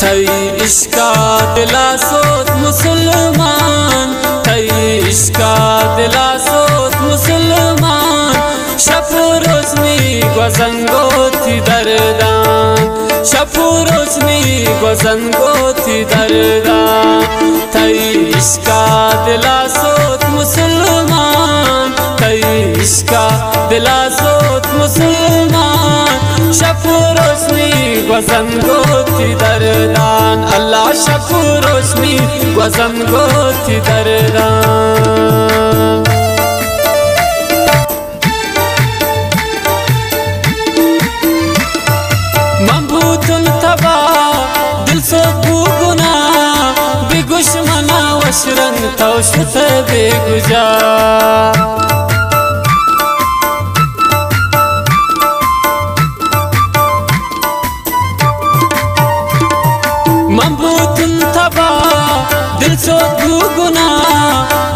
थई इश्का दिला सोत मुसलमान, थई इश्का दिला सोत मुसलमान। शफु रोशनी गुज़ंगो थी दरदान, शफु रोशनी गुज़ंगो थी दरदान। थई इश्का दिला सोत मुसलमान, थई इश्का दिला सोत मुसलमान। शफु रोशनी गुज़ंगो थी दरदान, अल्लाह शफु रोशनी गुज़ंगो थी दरदान। मबूतुल तबा दिल सो गुना बिगुश मना वशरन तौशत बेगुजा। मबूतुल तबा दिल सो गुना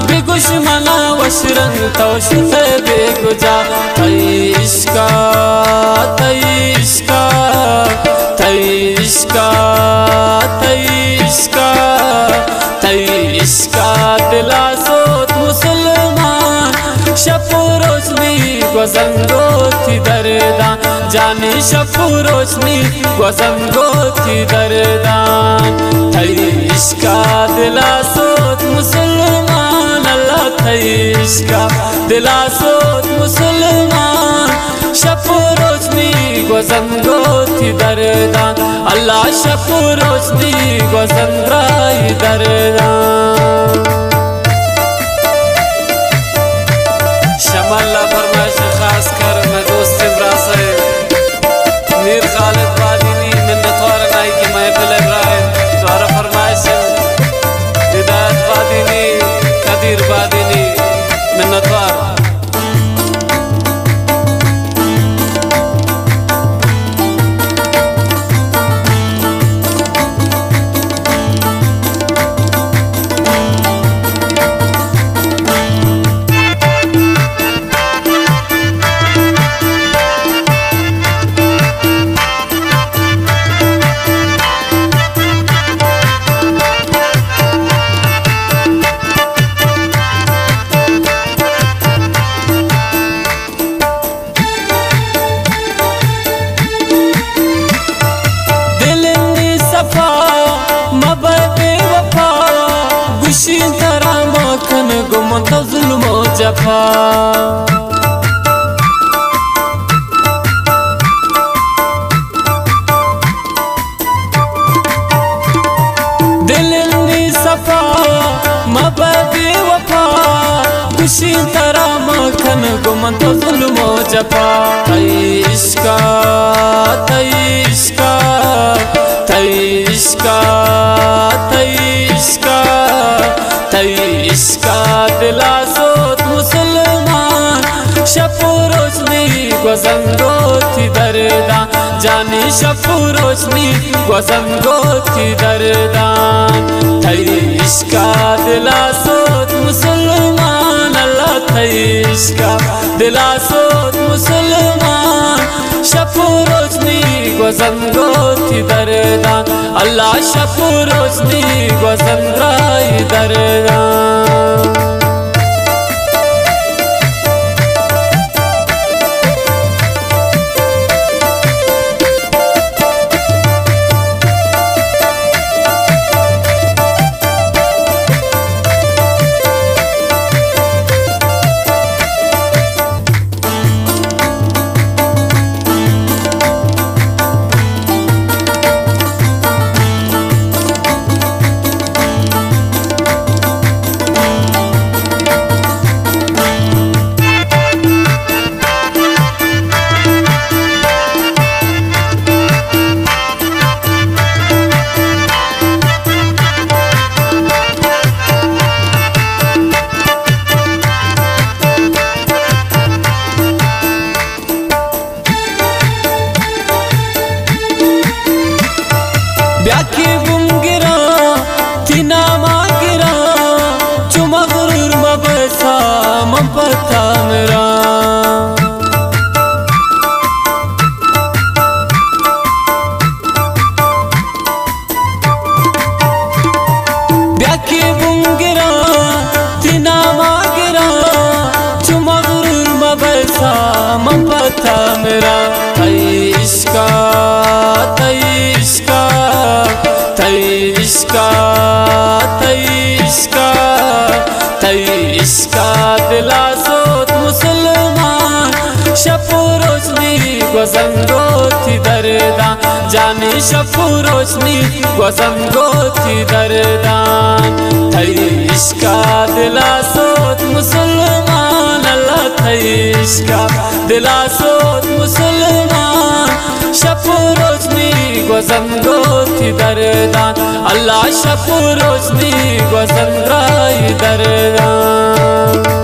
बिगुश मना वशरन तौशत बेगुजा। थई इश्का थई इश्का थई इश्का थई इश्का थई इश्का दिला सोत मुसलमान। शफु रोशनी गुज़ंगो थी दरदान, जानी शफु रोशनी गुज़ंगो थी दरदान। थई इश्का दिला सोत मुसलमान, अल्लाह थई इश्का दिला सोत मुसलमान। शफु रोशनी गुज़ंगो थी दरदान, अल्लाह शफु रोशनी गुज़ंगराई दरदान। शमल्ला फरमाइश खास कर मैं दोस्त इमरा से मीर खालिद बादीनी मिन्नतवार नाई की महफिल इब्राहिम द्वारा फरमाइश हिदायत बादीनी कदीर बादीनी मिन्नतवार। गुमत जुल्मो जफा दिल नी सफा मबे वफा खुशी तरा मखन गुमत जुल्मो जफा। थई इश्का थई इश्का थई इश्का थई इश्का थई इश्का दिला सोत मुसलमान। शफु रोशनी गुज़ंगो थी दरदान, जानी शफु रोशनी गुज़ंगो थी दरदान। थई इश्का दिला सोत मुसलमान, अल्लाह थई इश्का दिला सोत मुसलमान। शफु रोशनी गुज़ंगो थी दरदान, अल्लाह शफु रोशनी गुज़ंगराई दरदान। गोती दरदान जानी शफू रोशनी गोती दरदान थई इश्का दिला सोत मुसलमान अल्लाह थई इश्का दिला सोत मुसलमान शफू रोशनी गोती दरदान अल्लाह शफू रोशनी गोई दरदान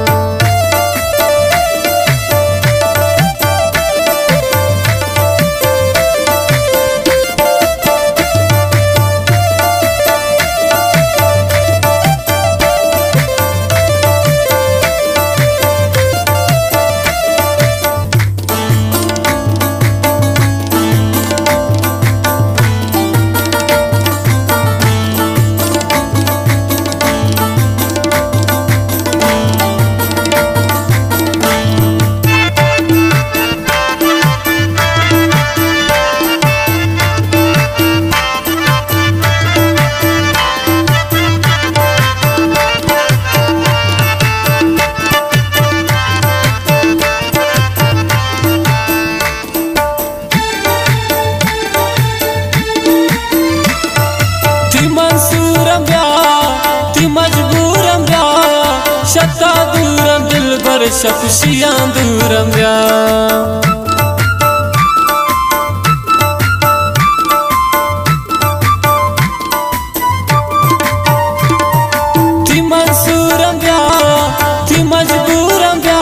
शता दूरम दिल भर शफशियां दूरम या थी मंसूरम या थी मजबूरम या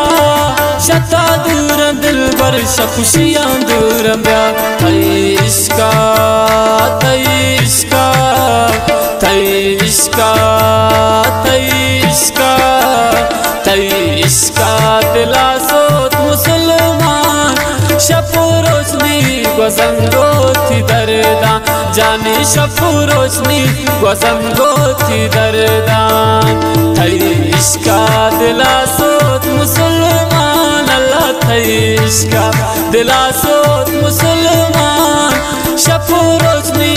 शता दूरम दिल भर शफशियां दूरम या तई इश्का तई इश्का तई इश्का तई इश्का तई इश्का दिला सोत मुसलमान शफू रोशनी गोती दरदान जानी शफू रोशनी गोती दरदान थई इश्का दिला सोत मुसलमान अल्लाह थई इश्का दिला सोत मुसलमान शफू रोशनी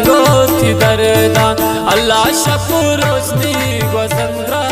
गोती दरदान अल्लाह शफू रोशनी गोई